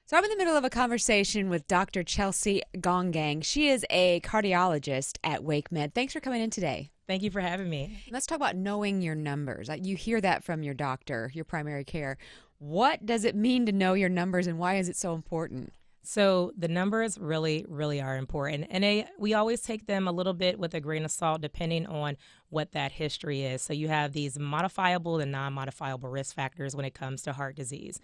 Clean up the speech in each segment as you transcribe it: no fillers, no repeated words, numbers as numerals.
So I'm in the middle of a conversation with Dr. Chelsea Gongang. She is a cardiologist at WakeMed. Thanks for coming in today. Thank you for having me. Let's talk about knowing your numbers. You hear that from your doctor, your primary care. What does it mean to know your numbers, and why is it so important? So the numbers really, really are important. And we always take them a little bit with a grain of salt depending on what that history is. So you have these modifiable and non-modifiable risk factors when it comes to heart disease.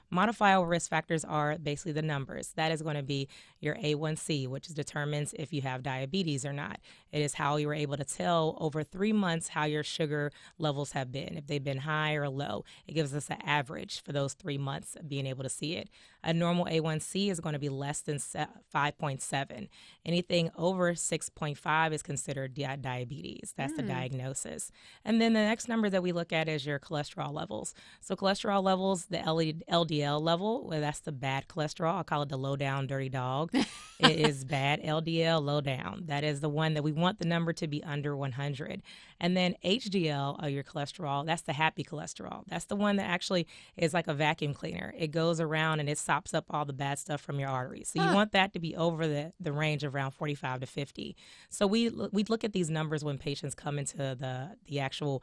Modifiable risk factors are basically the numbers. That is going to be your A1C, which determines if you have diabetes or not. It is how you were able to tell over 3 months how your sugar levels have been, if they've been high or low. It gives us an average for those 3 months of being able to see it. A normal A1C is going to be less than 5.7. Anything over 6.5 is considered diabetes. That's the diagnosis. And then the next number that we look at is your cholesterol levels. So cholesterol levels, the LDL level, well, that's the bad cholesterol. I call it the low down dirty dog. It is bad LDL, low down. That is the one that we want the number to be under 100. And then HDL, your cholesterol, that's the happy cholesterol. That's the one that actually is like a vacuum cleaner. It goes around and it sops up all the bad stuff from your arteries. So you want that to be over the range of around 45 to 50. So we look at these numbers when patients come into the actual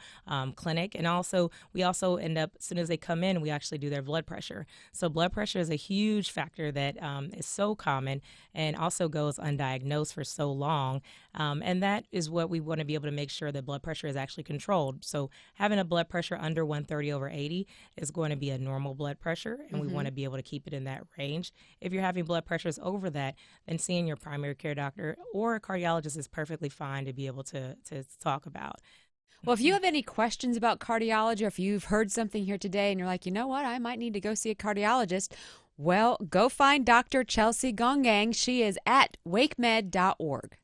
clinic. And also, we also end up, as soon as they come in, we actually do their blood pressure. So blood pressure is a huge factor that is so common and also goes undiagnosed for so long. And that is what we want to be able to make sure that blood pressure is actually controlled. So having a blood pressure under 130/80 is going to be a normal blood pressure, and we want to be able to keep it in that range. If you're having blood pressures over that, then seeing your primary care doctor or a cardiologist is perfectly fine to be able to talk about. Well, if you have any questions about cardiology, or if you've heard something here today and you're like, you know what, I might need to go see a cardiologist, well, go find Dr. Chelsea Gongang. She is at wakemed.org.